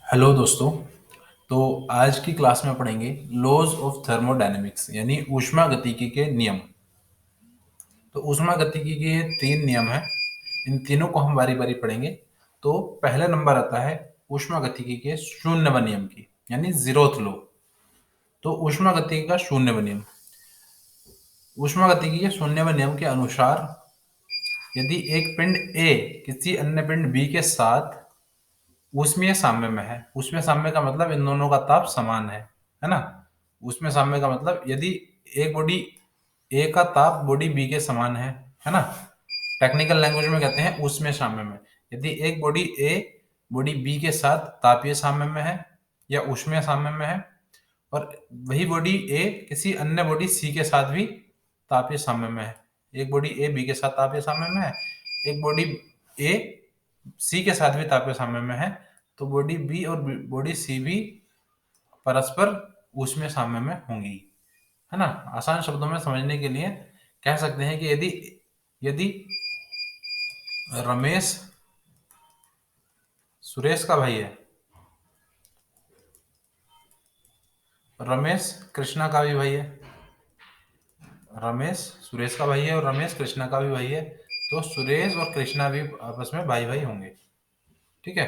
Hello दोस्तों। तो आज की क्लास में पढ़ेंगे लॉज ऑफ थर्मोडायनेमिक्स यानी ऊष्मागतिकी के नियम। तो ऊष्मागतिकी के ये तीन नियम हैं। इन तीनों को हम बारी बारी पढ़ेंगे। तो पहला नंबर आता है ऊष्मागतिकी के शून्यवा नियम की यानी जीरोथ लॉ। तो ऊष्मागतिकी का शून्यवा नियम, ऊष्मागतिकी के शून्यवा नियम के अनुसार यदि एक पिंड ए किसी अन्य पिंड बी के साथ ऊष्मीय साम्य में है। ऊष्मीय साम्य का मतलब इन दोनों का ताप समान है ना। ऊष्मीय साम्य का मतलब यदि एक बॉडी ए का ताप बॉडी बी के समान है ना। टेक्निकल लैंग्वेज में कहते हैं ऊष्मीय साम्य में। यदि एक बॉडी ए बॉडी बी के साथ तापीय साम्य में है या ऊष्मीय साम्य में है, और वही बॉडी ए किसी अन्य बॉडी सी के साथ भी तापीय साम्य में है। एक बॉडी ए बी के साथ तापीय साम्य में है, एक बॉडी ए सी के साथ भी तापीय साम्य में है, तो बॉडी बी और बॉडी सी भी परस्पर ऊष्मीय साम्य में होंगी, है ना। आसान शब्दों में समझने के लिए कह सकते हैं कि यदि यदि रमेश सुरेश का भाई है, रमेश कृष्णा का भी भाई है, रमेश सुरेश का भाई है और रमेश कृष्णा का भी भाई है, तो सुरेश और कृष्णा भी आपस में भाई भाई होंगे। ठीक है।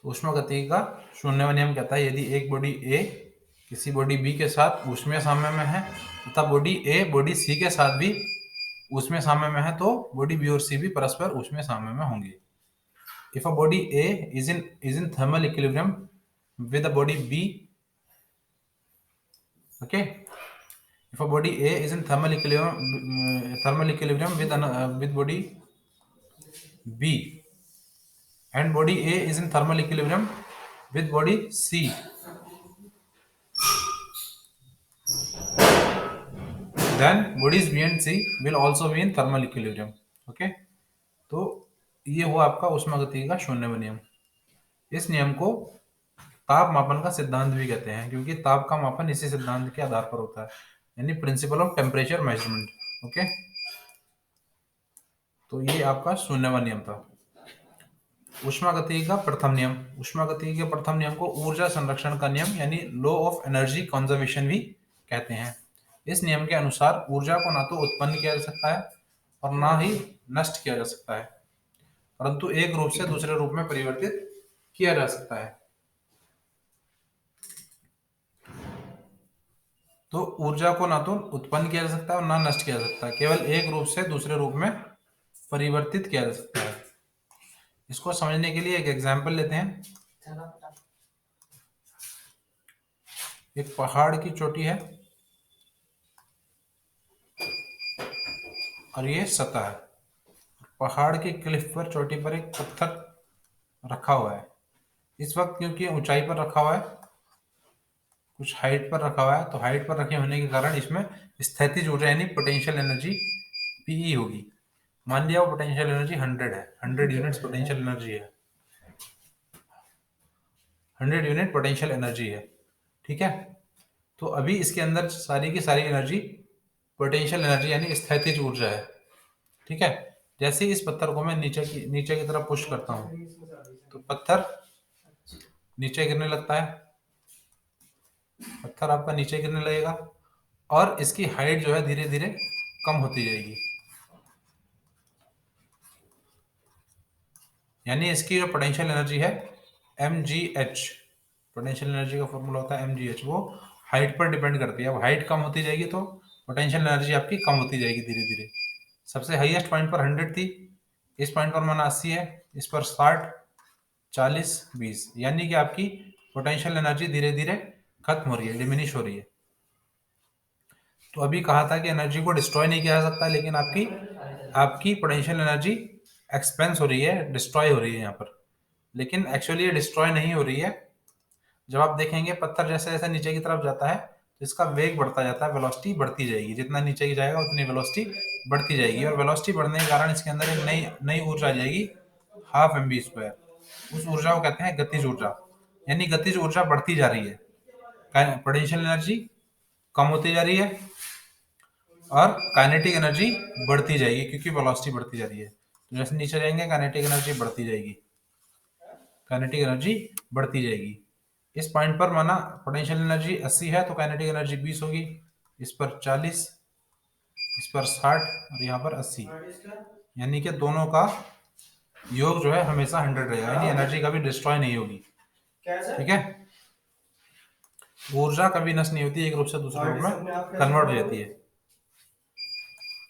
तो ऊष्मागतिकी का शून्यवा नियम कहता है यदि एक बॉडी ए किसी बॉडी बी के साथ ऊष्मीय साम्य में है तथा बॉडी ए बॉडी सी के साथ भी ऊष्मीय साम्य में है, तो बॉडी बी और सी भी परस्पर ऊष्मीय साम्य में होंगे। If a body A is in thermal equilibrium with a body B, okay, if a body A is in thermal equilibrium with body B, and body A is in thermal equilibrium with body C, then bodies B and C will also be in thermal equilibrium. Okay, तो ये हुआ आपका ऊष्मागतिकी का शून्यवा नियम। इस नियम को ताप मापन का सिद्धांत भी कहते हैं, क्योंकि ताप का मापन इसी सिद्धांत के आधार पर होता है, यानी principle of temperature measurement. Okay, तो ये आपका शून्यवा नियम था। ऊष्मागतिकी का प्रथम नियम, ऊष्मागतिकी के प्रथम नियम को ऊर्जा संरक्षण का नियम यानी लॉ ऑफ एनर्जी कंजर्वेशन भी कहते हैं। इस नियम के अनुसार ऊर्जा को ना तो उत्पन्न किया जा सकता है और ना ही नष्ट किया जा सकता है, परंतु एक रूप से दूसरे रूप में परिवर्तित किया जा सकता है। तो ऊर्जा को ना तो उत्पन्न किया जा सकता है और ना नष्ट किया जा सकता है, केवल एक रूप से दूसरे रूप में परिवर्तित किया जा सकता है। इसको समझने के लिए एक एग्जाम्पल लेते हैं। एक पहाड़ की चोटी है और ये सतह है। पहाड़ के क्लिफ पर चोटी पर एक पत्थर रखा हुआ है। इस वक्त क्योंकि ऊंचाई पर रखा हुआ है, कुछ हाइट पर रखा हुआ है, तो हाइट पर रखे होने के कारण इसमें स्थितिज ऊर्जा यानी पोटेंशियल एनर्जी पीई होगी। मान लिया वो पोटेंशियल एनर्जी 100 है, 100 यूनिट्स पोटेंशियल एनर्जी है, 100 यूनिट पोटेंशियल एनर्जी है। ठीक है। तो अभी इसके अंदर सारी की सारी एनर्जी पोटेंशियल एनर्जी यानी स्थितिज ऊर्जा है। ठीक है। जैसे ही इस पत्थर को मैं नीचे की तरफ पुश करता हूँ तो पत्थर नीचे गिरने लगता है। पत्थर आपका नीचे गिरने लगेगा और इसकी हाइट जो है धीरे धीरे कम होती जाएगी, यानी इसकी जो पोटेंशियल एनर्जी है mgh, पोटेंशियल एनर्जी का फॉर्मूला होता है mgh, वो हाइट पर डिपेंड करती है। अब हाइट कम होती जाएगी तो पोटेंशियल एनर्जी आपकी कम होती जाएगी धीरे धीरे। सबसे हाईएस्ट पॉइंट पर 100 थी, इस पॉइंट पर माना 80 है, इस पर 60, 40, 20, यानी कि आपकी पोटेंशियल एनर्जी धीरे धीरे खत्म हो रही है, डिमिनिश हो रही है। तो अभी कहा था कि एनर्जी को डिस्ट्रॉय नहीं किया जा सकता, लेकिन आपकी आपकी पोटेंशियल एनर्जी एक्सपेंस हो रही है, डिस्ट्रॉय हो रही है यहाँ पर। लेकिन एक्चुअली ये डिस्ट्रॉय नहीं हो रही है। जब आप देखेंगे पत्थर जैसे जैसे नीचे की तरफ जाता है तो इसका वेग बढ़ता जाता है, वेलोसिटी बढ़ती जाएगी। जितना नीचे की जाएगा उतनी वेलोसिटी बढ़ती जाएगी, और वेलोसिटी बढ़ने के कारण इसके अंदर एक नई नई ऊर्जा आ जाएगी, हाफ एम बी स्क्वायर। उस ऊर्जा को कहते हैं गतिज ऊर्जा, यानी गतिज ऊर्जा बढ़ती जा रही है। पोटेंशियल एनर्जी कम होती जा रही है और काइनेटिक एनर्जी बढ़ती जाएगी क्योंकि वेलोसिटी बढ़ती जा रही है। जैसे नीचे जाएंगे काइनेटिक एनर्जी बढ़ती जाएगी, काइनेटिक एनर्जी बढ़ती जाएगी। इस पॉइंट पर माना पोटेंशियल एनर्जी 80 है तो काइनेटिक एनर्जी 20 होगी, इस पर 40, इस पर 60 और यहाँ पर 80, यानी कि दोनों का योग जो है हमेशा 100 रहेगा, यानी एनर्जी कभी डिस्ट्रॉय नहीं होगी। ठीक है, ऊर्जा कभी नष्ट नहीं होती, एक रूप से दूसरे रूप में कन्वर्ट हो जाती है,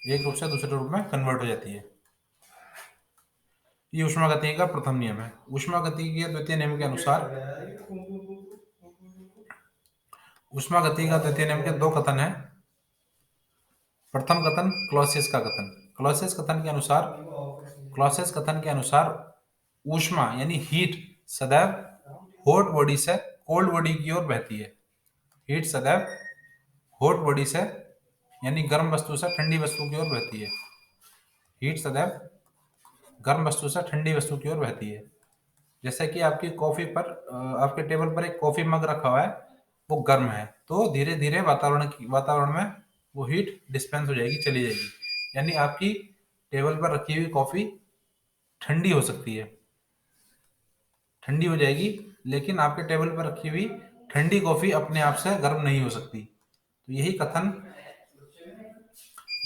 एक रूप से दूसरे रूप में कन्वर्ट हो जाती है। ये ऊष्मागतिकी का प्रथम नियम है। ऊष्मागतिकी के द्वितीय नियम के अनुसार, ऊष्मागतिकी का द्वितीय नियम के दो कथन है। प्रथम कथन क्लॉसियस का कथन, क्लॉसियस कथन के अनुसार, क्लॉसियस कथन के अनुसार ऊष्मा यानी हीट सदैव हॉट बॉडी से कोल्ड बॉडी की ओर बहती है। हीट सदैव हॉट बॉडी से यानी गर्म वस्तु से ठंडी वस्तु की ओर बहती है। हीट सदैव गर्म वस्तु से ठंडी वस्तु की ओर बहती है। जैसे कि आपकी कॉफी पर आपके टेबल पर एक कॉफी मग रखा हुआ है, वो गर्म है, तो धीरे धीरे वातावरण में वो हीट डिस्पेंस हो जाएगी, चली जाएगी, यानी आपकी टेबल पर रखी हुई कॉफी ठंडी हो सकती है, ठंडी हो जाएगी, लेकिन आपके टेबल पर रखी हुई ठंडी कॉफी अपने आप से गर्म नहीं हो सकती। तो यही कथन,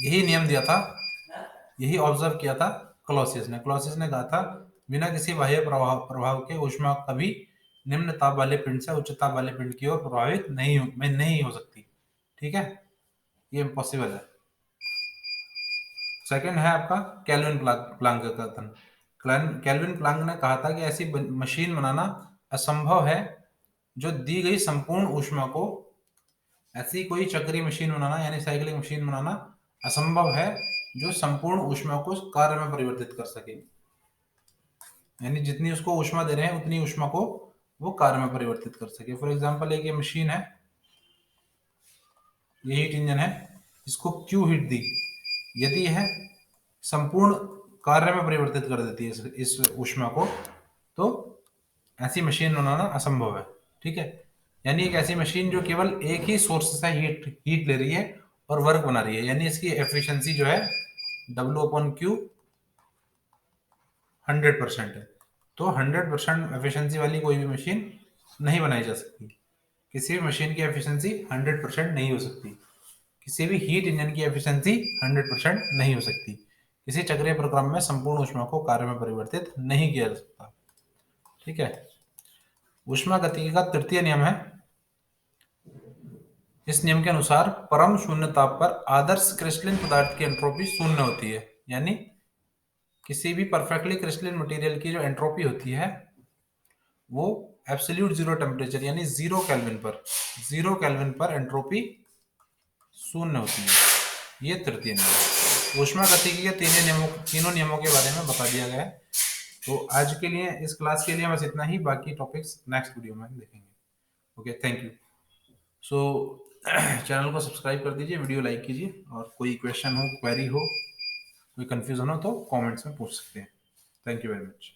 यही नियम दिया था, यही ऑब्जर्व किया था क्लॉसियस ने। क्लॉसियस ने कहा था बिना किसी बाह्य प्रभाव के ऊष्मा कभी निम्न ताप वाले पिंड से उच्च ताप वाले पिंड की ओर प्रभावित नहीं हो सकती। ठीक है, ये इम्पॉसिबल है। सेकंड है आपका केल्विन प्लांक का कथन। केल्विन प्लांक ने कहा था कि ऐसी मशीन बनाना असंभव है जो दी गई संपूर्ण ऊष्मा को, ऐसी कोई चक्रीय मशीन बनाना यानी साइक्लिक मशीन बनाना असंभव है जो संपूर्ण ऊष्मा को कार्य में परिवर्तित कर सके, यानी जितनी उसको ऊष्मा दे रहे हैं उतनी ऊष्मा को वो कार्य में परिवर्तित कर सके। फॉर एग्जांपल एक ये मशीन है, ये हीट इंजन है, इसको क्यू हीट दी, यदि यह संपूर्ण कार्य में परिवर्तित कर देती है इस ऊष्मा को, तो ऐसी मशीन बनाना असंभव है। ठीक है, यानी एक ऐसी मशीन जो केवल एक ही सोर्स से हीट ले रही है और वर्क बना रही है, यानी इसकी एफिशिएंसी जो है W/Q 100% है। तो 100% एफिशिएंसी वाली कोई भी मशीन नहीं बनाई जा सकती। किसी भी मशीन की एफिशिएंसी 100% नहीं हो सकती। किसी भी हीट इंजन की एफिशिएंसी 100% नहीं हो सकती। किसी चक्रीय प्रक्रम में संपूर्ण ऊष्मा को कार्य में परिवर्तित नहीं किया जा सकता। ठीक है, ऊष्मागतिकी का तृतीय नियम है। इस नियम के अनुसार परम शून्य ताप पर आदर्श क्रिस्टलिन पदार्थ की एंट्रोपी शून्य होती है, यानी किसी भी परफेक्टली क्रिस्टलिन मटेरियल की जो एंट्रोपी होती है वो एब्सोल्यूट जीरो टेम्परेचर यानी 0 केल्विन पर एंट्रोपी शून्य होती है। ये तृतीय नियम। ऊष्मागतिकी के तीनों नियमों के बारे में बता दिया गया है। तो आज के लिए, इस क्लास के लिए बस इतना ही, बाकी टॉपिक्स नेक्स्ट वीडियो में देखेंगे। Okay, thank you. So channel को सब्सक्राइब कर दीजिए, वीडियो लाइक कीजिए, और कोई क्वेश्चन हो, क्वेरी हो, कोई कंफ्यूजन हो तो कमेंट्स में पूछ सकते हैं। Thank you very much.